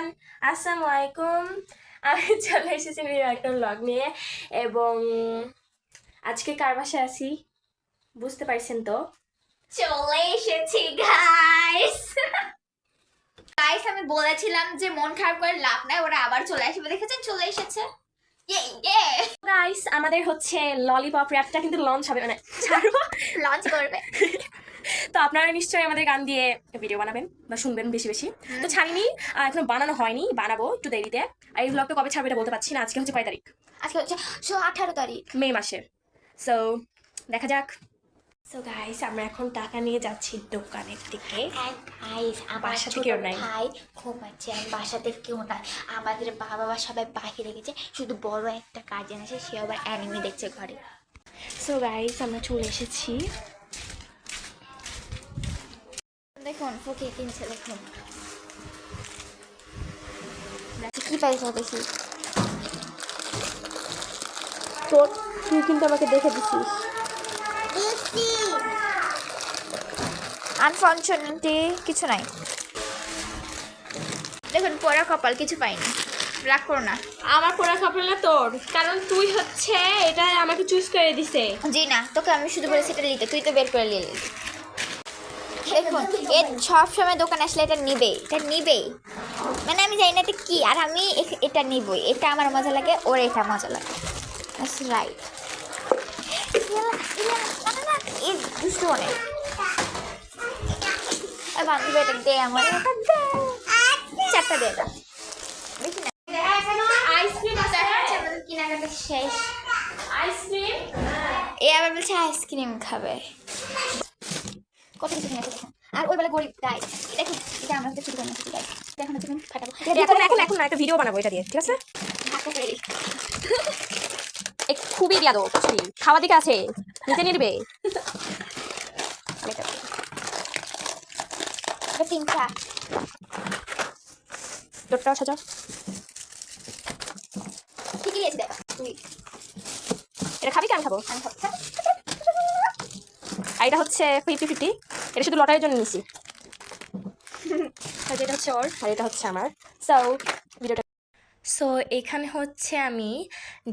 Everyone, আসসালামু আলাইকুম। আমি চলে এসেছি নিউ একটা ব্লগ নিয়ে এবং আজকে কার বাসায় আছি বুঝতে পারছেন তো? চলে এসেছি গাইস। গাইস আমি বলেছিলাম যে মন খারাপ করে লাভ নাই, ওরা আবার চলে আসবে, দেখেছেন চলে এসেছে। গাইস আমাদের হচ্ছে ললিপপ র্যাপটা কিন্তু লঞ্চ হবে, মানে ছাড়বো, লঞ্চ করবে। তো আপনারা নিশ্চয়ই আমাদের গান দিয়ে ভিডিও বানাবেন বা শুনবেন বেশি বেশি। তো ছাড়িনি, এখনো বানানো হয়নি, বানাবো একটু দেরিতে। আর এই ব্লগটা কবে ছাড়বে এটা বলতে পারছি না। আজকে হচ্ছে কয় তারিখ? আজকে হচ্ছে 18 তারিখ মে মাসের। সো দেখা যাক। সো গাইস আমরা এখন টাকা নিয়ে যাচ্ছি দোকানের দিকে। গাইস আমার বাসাতে ছোট কেউ নাই। ভাই ঘুমাচ্ছে, আমি বাসাতে কেউ না, আমাদের বাবা মা সবাই বাহিরে গেছে, শুধু বড় একটা কাজিন আছে, সে আবার অ্যানিমে দেখছে ঘরে। সো গাইস আমরা চলে এসেছি। দেখুন ফুকে কিনছে, দেখুন কি পাইছে দেখি। তোর তুই কিন্তু আমাকে দেখে দিছিস। আনফর্চুনেটলি কিছু নাই, দেখুন পড়া কপাল, কিছু পাইনি, রাগ করো না। আমার পড়া কপাল না তোর, কারণ তুই হচ্ছে এটা আমাকে চুজ করে দিছে। জি না, তোকে আমি শুধু বলেছি এটা নিতে, তুই তো বের করে নিলি। দেখুন এ সব সময় দোকানে আসলে এটা নিবেই, এটা নিবেই, মানে আমি জানি না এটা কি, আর আমি এটা নিবই, এটা আমার মজা লাগে, ওর এটা মজা লাগে, রাইট। দুষ্টু অনেক বান্ধবী, এটা দে আমার, চারটা দে এটা, দেখি না। আইসক্রিম আছে, আমাদের কেনাকাটা শেষ। আইসক্রিম। এ আবার বলছে আইসক্রিম খাবে, কত কিছু কিনেছে দেখুন। আর ওই বেলা গরিব গাই, দেখুন এটা আমরা হচ্ছে শুরু করে নিচ্ছি গাই, দেখুন হচ্ছে ফাটাবো, এখন না একটা ভিডিও বানাবো এটা দিয়ে, ঠিক আছে? ঢাকা করে দিই। খুবই দিয়া দো খাওয়া দিকে আছে, নিচে নিয়ে দিবে। এটা তিনটা, তোরটাও সাজা। ঠিকই নিয়েছি, দেখ তুই এটা খাবি কি আমি খাবো? আমি খাবো। আর এটা হচ্ছে 50-50, এটা শুধু লটারির জন্য নিছি। আর এটা হচ্ছে ওর আর এটা হচ্ছে আমার। সো ভিডিওটা, সো এখানে হচ্ছে আমি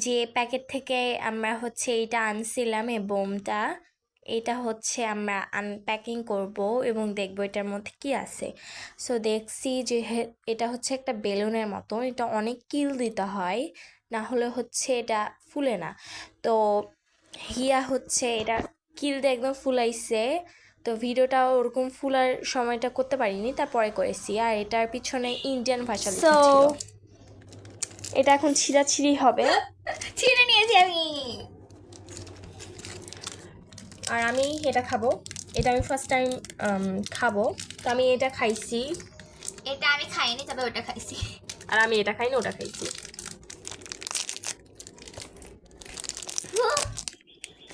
যে প্যাকেট থেকে আমরা হচ্ছে এইটা আনছিলাম এই বোমটা, এটা হচ্ছে আমরা আনপ্যাকিং করব এবং দেখবো এটার মধ্যে কি আছে। সো দেখছি যে এটা হচ্ছে একটা বেলুনের মতো, এটা অনেক কিল দিতে হয়, না হলে হচ্ছে এটা ফুলে না। তো হিয়া হচ্ছে এটা কিল দিয়ে একদম ফুলাইছে, তো ভিডিওটা ওরকম ফুলার সময়টা করতে পারিনি, তারপরে করেছি। আর এটার পিছনে ইন্ডিয়ান ভাষা লেখা ছিল। এটা এখন ছিঁড়াছিঁড়ি হবে। ছিঁড়ে নিয়েছি আমি, আর আমি এটা খাবো, এটা আমি ফার্স্ট টাইম খাবো, তো আমি এটা খাইছি। এটা আমি খাইনি, তবে ওটা খাইছি। আর আমি এটা খাইনি, ওটা খাইছি।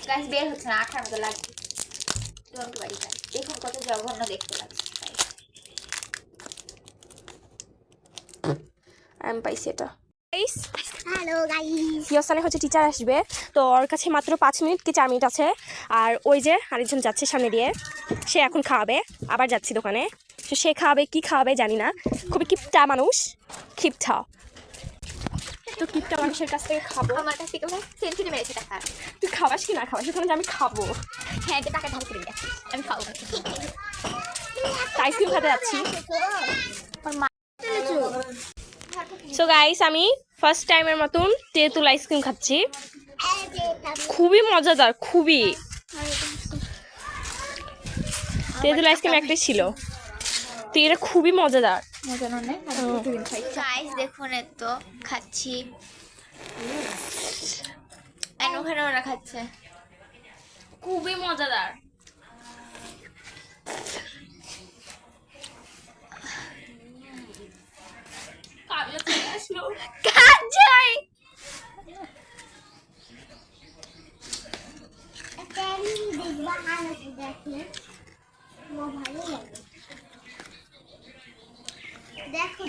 গাছ বের হচ্ছে না, আঠার মতো লাগছে। তোমাকে বাড়ি খাই, দেখুন কত জঘন্য দেখতে লাগছে। আমি পাইছি এটা। হ্যালো গাইস, ইয়সানে হচ্ছে টিচার আসবে, তো ওর কাছে মাত্র 5 মিনিট কি 4 মিনিট আছে। আর ওই যে আরেকজন যাচ্ছে সামনে দিয়ে, সে এখন খাওয়াবে, আবার যাচ্ছি দোকানে। তো সে খাওয়াবে, কি খাওয়াবে জানি না, খুবই কিপটা মানুষ, কিপটা। তো কিপটা মানুষের কাছ থেকে খাবো। আমার কাছ থেকে সেঞ্চুরি মেরেছে টাকা। তুই খাওয়াস কি না খাওয়াস, ওখানে যে আমি খাবো। হ্যাঁ, এটা টাকা ধার করে নিয়ে আসিস, আমি খাবো। আইসক্রিম খেতে যাচ্ছি। ওর মা সো গাইস আমি ফার্স্ট টাইমের মতন তেঁতুল আইসক্রিম খাচ্ছি, খুবই মজাদার, খুবই। তেঁতুল আইসক্রিম একটাই ছিল, তো এটা খুবই মজাদার। মজা নয়। গাইস দেখুন তো খাচ্ছি, ওখানে ওরা খাচ্ছে, খুবই মজাদার। কাজই দেখো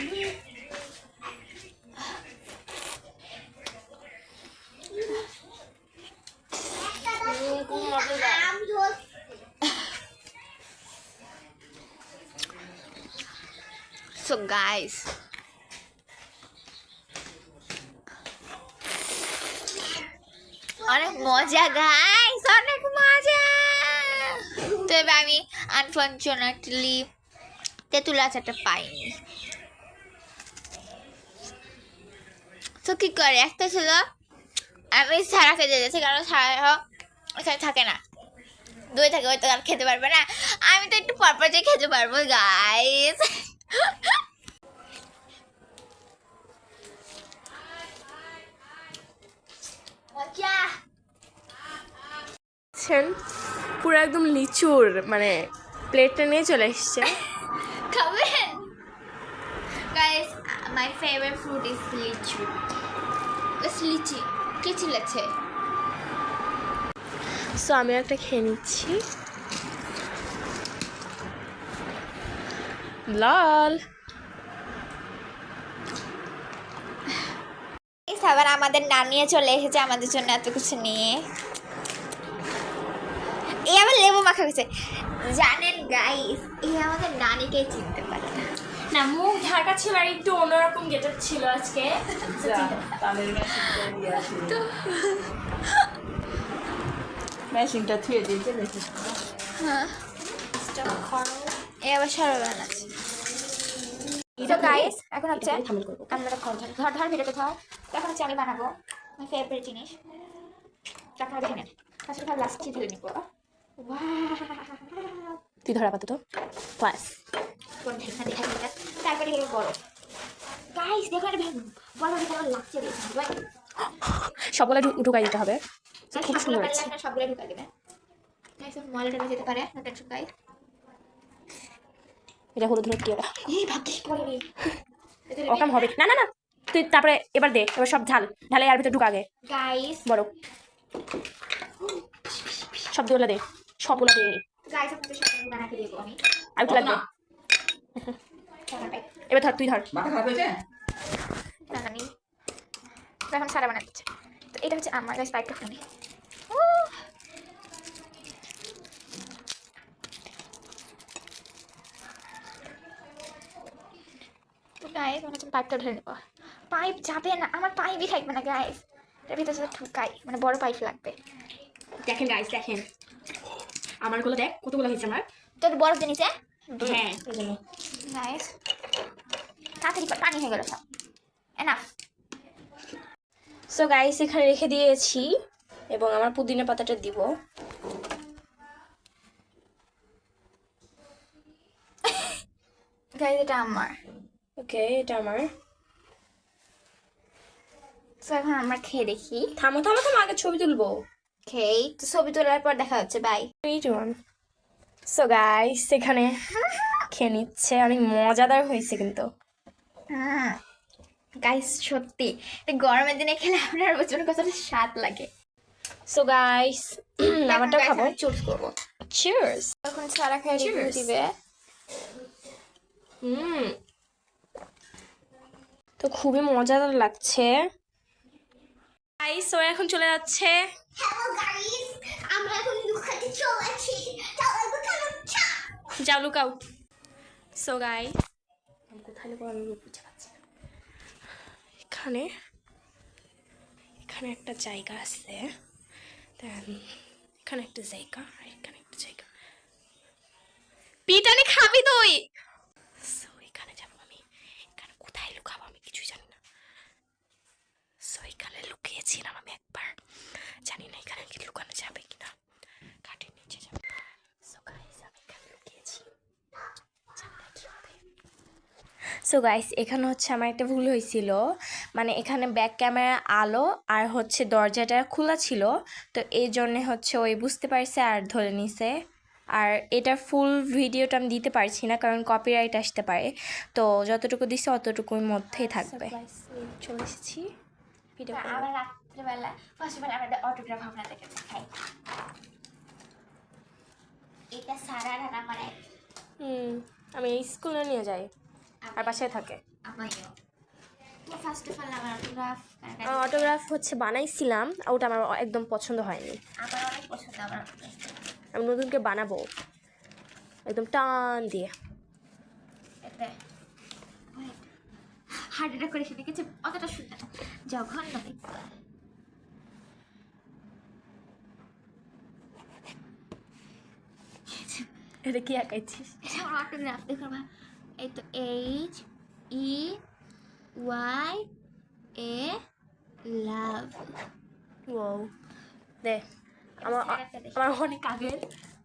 So guys, অনেক মজা গাইস, অনেক মজা। তবে আমি আনফর্চুনেটলি তেঁতুল আচারটা পাইনি। তো কি করে, একটা ছিল আমি সারাকে দিয়ে দিয়েছি, কারণ সারা এখানে থাকে না, দই থাকে, ওই তো আর খেতে পারবে না। আমি তো একটু পরপর যে খেতে পারবো গাইস। মজা। পুরো একদম লিচুর মানে প্লেটটা নিয়ে চলে এসছে। খাবেন guys? My favourite fruit is লিচু। লিচি কে চিল্লাচ্ছে? সো আমি একটা খেয়ে নিচ্ছি। লাল আবার আমাদের নানিয়ে চলে এসেছে আমাদের জন্য এত কিছু নিয়ে। এই আবার লেবু মাখা গেছে। জানেন গাইস, এই আমাদের নানিকে চিনতে পারে না। না, মুখ ঢাকা ছিল আর একটু অন্যরকম গেটআপ ছিল আজকে। ম্যাশিংটা থুয়ে দিয়েছে দেখে। হ্যাঁ, এই আবার সরবান আছে। তো গাইস এখন হচ্ছে আমরা ধর ধর ভিডিওতে ধর। এখন হচ্ছে আমি বানাবো আমার ফেভারিট জিনিস। আপনারা দেখে নেন। ফার্স্ট অফ অল লাস্ট ঢেলে নিব। তুই ধর আপাতত বাস। তারপরে হলো বরফ। গাইস দেখো এটা বরফ এটা আমার লাগছে দেখুন ভাই। সবগুলো ঢুকাই দিতে হবে। খুব সুন্দর লাগছে, লাগছে। আপনারা সবগুলো ঢুকাই দিবেন। গাইস ময়লাটা যেতে পারে, না টেনশন গাইস। এটা হলুদ হলুদ দিয়ে দাও। এই ভাগ্যিস পড়েনি। ওকাম হবে না না না। তুই তারপরে এবার দে, এবার সব ঢালে আর ভিতরে ঢুকা আগে। গাইস বরফ সবগুলো দে, সবগুলো দে। গাইস আপনাদের সাথে বানাতে দেব আমি। আর একটু লাগবে। এবার ধর, তুই ধর। মাথা খারাপ হয়েছে? না আমি এখন সারা বানাচ্ছি। তো এটা হচ্ছে আমার গাইস পাইপটা খুলে। তো গাইস মনে হচ্ছে পাইপটা ঢেলে নেবো। পাইপ যাবে না, আমার পাইপই থাকবে না গাইস। এটার ভিতরে শুধু ঢুকাই, মানে বড় পাইপ লাগবে। দেখেন গাইস, দেখেন আমারগুলো দেখ কতগুলো হয়েছে আমার। তো বড় জিনিসে হ্যাঁ এই জন্য গাইস তাড়াতাড়ি পানি হয়ে গেল সব। এনাফ। সো গাইস এখানে রেখে দিয়েছি এবং আমার পুদিনা পাতাটা দিব। গাইস এটা আমার। ওকে, এটা আমার। তো এখন আমরা খেয়ে দেখি। থামো থামো থামো, আগে ছবি তুলবো। খেয়ে তো ছবি তোলার পর দেখা হচ্ছে, বাই। সো গাইস এখানে খেয়ে নিচ্ছে, অনেক মজাদার হয়েছে কিন্তু। হ্যাঁ গাইস সত্যি এটা গরমের দিনে খেলে আপনার প্রচুর কতটা স্বাদ লাগে। সো গাইস আমারটা খাবো। চুজ করবো। চিয়ার্স। এখন সারা খেয়ে রিভিউ Cheers. দিবে। তো খুবই মজাদার লাগছে। গাইস ও এখন চলে যাচ্ছে। হ্যালো গাইস, আমরা এখন লুকাতে চলেছি। চলো লুকানো চা। যাও লুকাও। সো গাইস আমি কোথায় লুকাবো আমি বুঝতে পারছি না। এখানে এখানে একটা জায়গা আছে, দেন এখানে একটা জায়গা আর এখানে একটা জায়গা। পিটানি খাবি তুই? সো এখানে যাবো আমি। এখানে কোথায় লুকাবো আমি কিছুই জানি না। সো এখানে লুকিয়েছিলাম আমি একবার, জানি না এখানে কি লুকানো যাবে কিনা। কাঠের নিচে যাবো। সো গাইস আমি এখানে লুকিয়েছি, জানি না কি হবে। সো গাইস এখানে হচ্ছে আমার একটা ভুল হয়েছিল, মানে এখানে ব্যাক ক্যামেরা আলো আর হচ্ছে দরজাটা খোলা ছিল, তো এই জন্যে হচ্ছে ওই বুঝতে পারছে আর ধরে নিছে। আর এটা ফুল ভিডিওটা আমি দিতে পারছি না কারণ কপিরাইট আসতে পারে, তো যতটুকু দিছি অতটুকুর মধ্যেই থাকবে। চলে এসেছি ভিডিও। আবার রাত্রেবেলা ফার্স্ট বার আমাদের অটোগ্রাফ আপনাদেরকে দেখাই। এটা সারা আর আমার এক। আমি এই স্কুলে নিয়ে যাই আর বাসায় থাকে। আমারও তো ফার্স্ট অফ অল আমার অটোগ্রাফ অটোগ্রাফ হচ্ছে বানাইছিলাম, ওটা আমার একদম পছন্দ হয়নি। আমার অনেক পছন্দ। আমার আমি নতুনকে বানাবো একদম টান দিয়ে। এতে হার্ট অ্যাটাক করে সে দেখেছে, অতটা সুন্দর জঘন্য দেখতে। এটা কি আঁকাইছিস? এটা আমার অটোগ্রাফ, দেখুন ভাই। এই তো HEY লাভ। ও দে, আমার আমার অনেক আগের,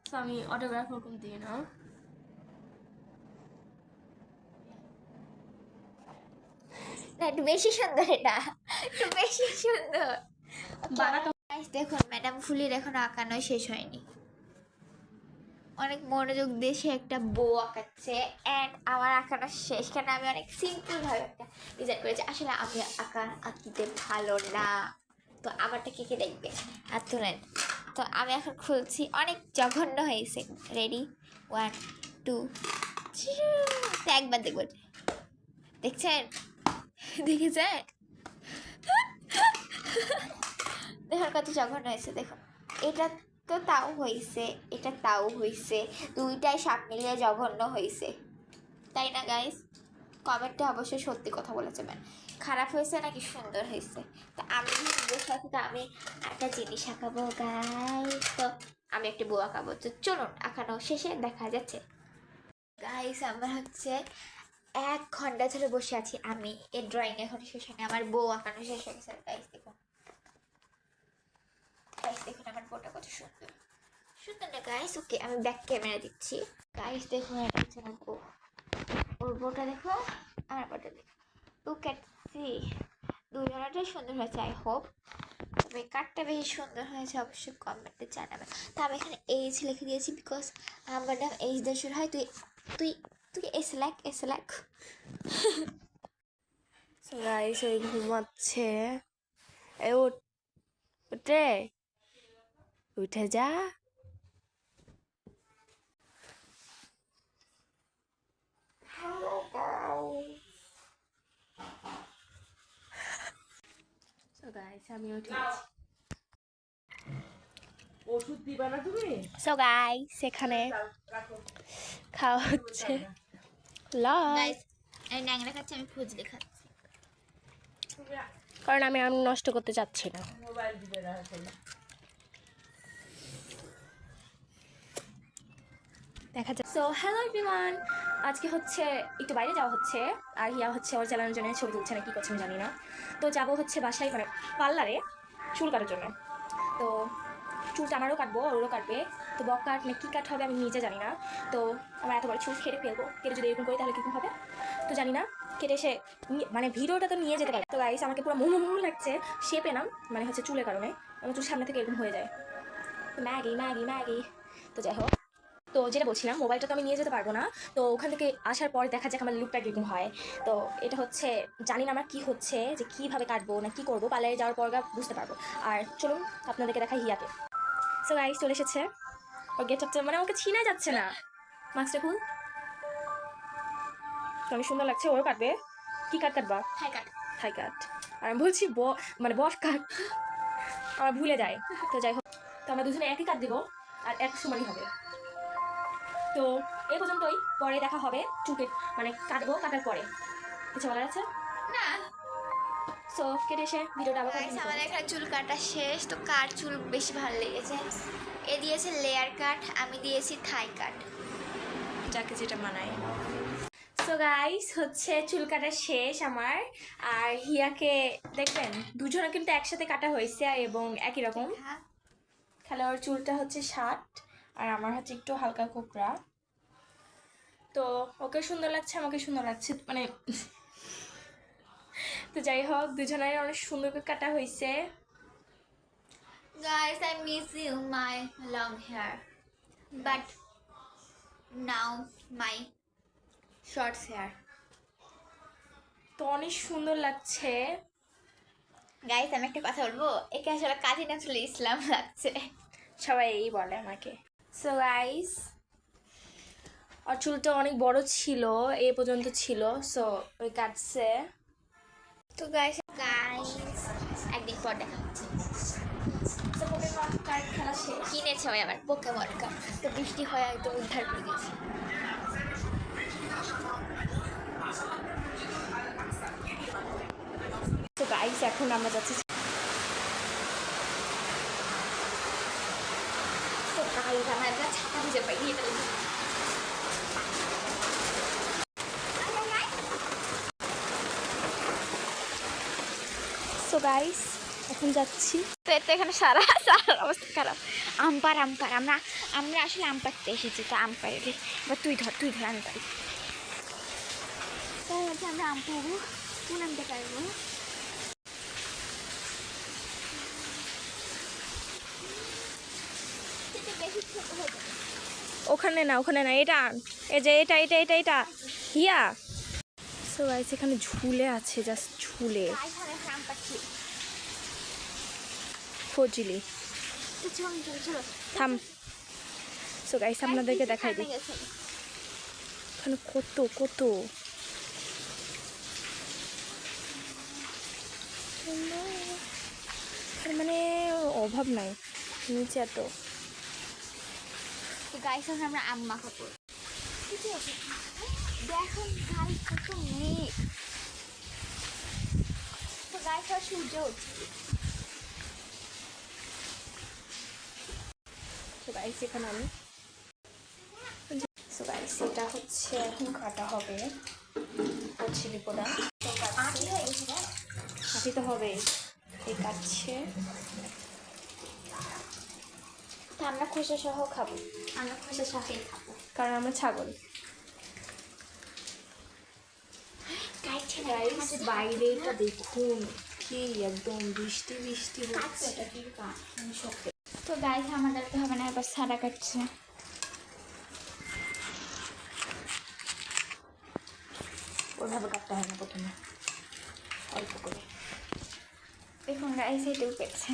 তো আমি অটোগ্রাফ ওরকম দিই না। না, একটু বেশি সুন্দর, এটা একটু বেশি সুন্দর। বানাতো Guys, দেখুন ম্যাডাম ফুলির এখন আঁকানো শেষ হয়নি, অনেক মনোযোগ দিয়ে সে একটা বউ আঁকাচ্ছে, অ্যান্ড আমার আঁকানো শেষ, কেন আমি অনেক সিম্পল ভাবে একটা ডিজাইন করেছি। আসলে আমি আঁকিতে ভালো না, তো আমারটা কে কে দেখবে আর তুলেন। তো আমি এখন খুলছি, অনেক জঘন্য হয়েছে। রেডি, 1 2 তো একবার দেখবেন, দেখছেন, দেখেছেন, দেখুন কত জঘন্য হয়েছে। দেখুন এটা তো তাও হয়েছে, এটা তাও হয়েছে, দুইটাই সব মিলিয়ে জঘন্য হয়েছে, তাই না গাইস? কমেন্টে অবশ্যই সত্যি কথা বলেছে, ম্যাম খারাপ হয়েছে নাকি সুন্দর হয়েছে। তো আমি বসে আছি, তো আমি একটা জিনিস আঁকাবো গাইস, তো আমি একটা বউ আঁকাবো। তো চলুন আঁকানো শেষে দেখা যাচ্ছে। গাইস আমরা হচ্ছে 1 ঘন্টা ধরে বসে আছি, আমি এই ড্রয়িং এখন শেষ হয়নি, আমার বউ আঁকানো শেষ হয়ে গেছে। গাইস দেখুন, গাইস দেখুন আমার বউটা কত সুন্দর, সুন্দর না গাইস? ওকে আমি ব্যাক ক্যামেরা দিচ্ছি। গাইস দেখুন এটা হচ্ছে আমার বউ, ওর বউটা দেখো, আমার বউটা দেখো, লুক এট সি, দুজনেরটাই সুন্দর হয়েছে আই হোপ। তবে কাঠটা বেশি সুন্দর হয়েছে অবশ্যই কমেন্টে জানাবে। তো আমি এখানে এইজ লিখে দিয়েছি, বিকজ আমার নাম এইজ দিয়ে শুরু হয়। তুই তুই তুই এসে লাখ। সো গাইস ওই ঘুমাচ্ছে, এ উঠে উঠে যা। সো গাইস আমি উঠে গেছি। ওষুধ দিবা না তুমি? সো গাইস এখানে খাওয়া হচ্ছে লাঞ্চ, গাইস আমি ন্যাংরা খাচ্ছি, আমি ফুজলি খাচ্ছি। কারণ আমি নষ্ট করতে চাচ্ছি না। মোবাইল দিবে না আসলে। দেখা যায়। সো হ্যালো এভরিওয়ান, আজকে হচ্ছে একটু বাইরে যাওয়া হচ্ছে, আর হিয়া হচ্ছে ওর চালানোর জন্য ছবি তুলছে না কি করছে আমি জানি না। তো যাবো হচ্ছে বাসায়, মানে পার্লারে চুল কাটার জন্য। তো চুলটা আমারও কাটবো, ওরও কাটবে। তো বক কাট না কী কাট হবে আমি নিজে জানি না। তো আমার এত বড় চুল কেটে ফেলবো, কেটে যদি এরকম করি তাহলে কীরকম হবে তো জানি না। কেটে এসে মানে ভিডিওটা তো নিয়ে যেতে পারে। তো গাইস আমাকে পুরো মোমো মোমো লাগছে, শেপে নাম মানে হচ্ছে চুলের কারণে আমার চুল সামনে থেকে এরকম হয়ে যায়। তো ম্যাগি ম্যাগি ম্যাগি। তো যাই হোক, তো যেটা বলছিলাম মোবাইলটা তো আমি নিয়ে যেতে পারবো না। তো ওখান থেকে আসার পর দেখা যাক আমার লুকটা কীরকম হয়। তো এটা হচ্ছে জানি না আমার কী হচ্ছে, যে কীভাবে কাটবো না কী করবো, পার্লারে যাওয়ার পর বুঝতে পারবো। আর চলুন আপনাদেরকে দেখাই হিয়াকে। সো গাইস চলে এসেছে, ওর গেট আপটা মানে ওকে ছিনা যাচ্ছে না। মাস্কটা খুল, অনেক সুন্দর লাগছে। ওরও কাটবে, কী কাটবা? হাই কাট। থাই কাট। আর আমি বলছি মানে বফ কাট, আমার ভুলে যায়। তো যাই হোক, তো আমরা দুজনে একই কাট দেবো আর এক সমানই হবে। তো এই পর্যন্তই, পরে দেখা হবে চুলকে মানে কাটবো, কাটার পরে কিছু বলার আছে না। সো কেটে এসে ভিডিওটা আবার গাইস আমাদের এখানে চুল কাটা শেষ। তো কার চুল বেশি ভালো লেগেছে? এ দিয়েছে লেয়ার কাট, আমি দিয়েছি থাই কাট, যাকে যেটা মানায়। সো গাইস হচ্ছে চুল কাটা শেষ আমার, আর হিয়াকে দেখবেন দুজনে কিন্তু একসাথে কাটা হয়েছে এবং একই রকম। হ্যাঁ খালি ওর চুলটা হচ্ছে 60 আর আমার হচ্ছে একটু হালকা কোকড়া। তো ওকে সুন্দর লাগছে, আমাকে সুন্দর লাগছে মানে। তো যাই হোক দুজনের অনেক সুন্দর করে কাটা হয়েছে। guys, I miss you my long hair, but now my short hair. তো অনেক সুন্দর লাগছে। গাইস আমি একটা কথা বলবো, একে আসলে কাজী নজরুল ইসলাম লাগছে। সবাই এই বলে আমাকে। সো গাইস ওর চুলটা অনেক বড় ছিল, এ পর্যন্ত ছিল, সো ওই কাটছে। তো গাইস একদিন পর দেখা হচ্ছে। খেলা শেষ। কিনেছে ভাই আমার পোকেমন কার্ড, তো বৃষ্টি হয় একদম উদ্ধার করে দিয়েছি। তো গাইস এখন আমরা যাচ্ছি। তো গাইস আমার একটা ছাতা খুঁজে পাই, এটা সো গাইস এখন যাচ্ছি। তো এতে এখানে সারা সারা অবস্থা খারাপ। আম্পার আমরা আমরা আসলে আম পাড়তে এসেছি, তো আম পাড়ে এবার তুই ধর আমি পারি। তাই হচ্ছে আমরা আম পাবো, কোন আমটা পারবো? ওখানে না এটা এই যে এটা হিয়া। সো গাইস এখানে ঝুলে আছে, জাস্ট ঝুলে আম পাচ্ছি। ফজলি চলো থাম। সো গাইস আপনাদেরকে দেখাই দিই এখানে কত মানে অভাব নাই নিচে এত। তো গাইস আমরা আম মাখাবো। দেখো গাইস কত মেঘ। তো গাইস সূর্য উঠছে। সো গাইস এখানে আমি সো গাইস এটা হচ্ছে এখন কাটা হবে পচিলি পোড়া। কাটি তো হবে, এই কাটছে। তো আমরা খোসা সহ খাবো, আমরা খোসা সহই খাবো। কারণ আমরা ছাগল। গাইস বাইরে এটা দেখুন কি একদম বৃষ্টি হচ্ছে। তো গাইস আমাদের তো হবে না, এবার সারা কাটছে। ওইভাবে কাটতে হয় না, প্রথমে অল্প করে। দেখুন গাইস এটাও কেটছে।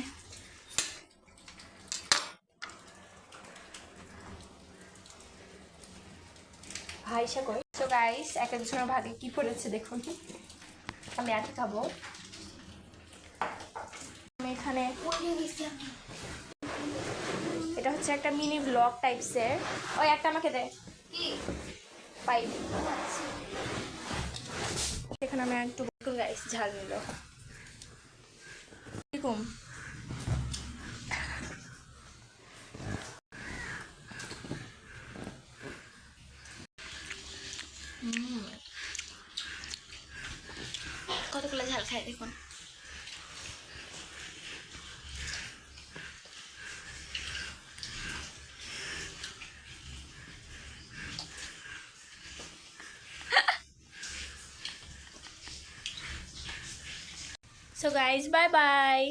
ভাইসা কই। তো গাইস এক একজনের ভাগে কি পড়েছে দেখুন। আমি আগে খাবো। আমি এখানে এটা হচ্ছে একটা মিনি ব্লগ টাইপসের। ওই একটা আমাকে দে পাই। এখানে আমি একটু গাইস ঝাল নিল এরকম। কতগুলো ঝাল খাই দেখুন। So guys, bye bye.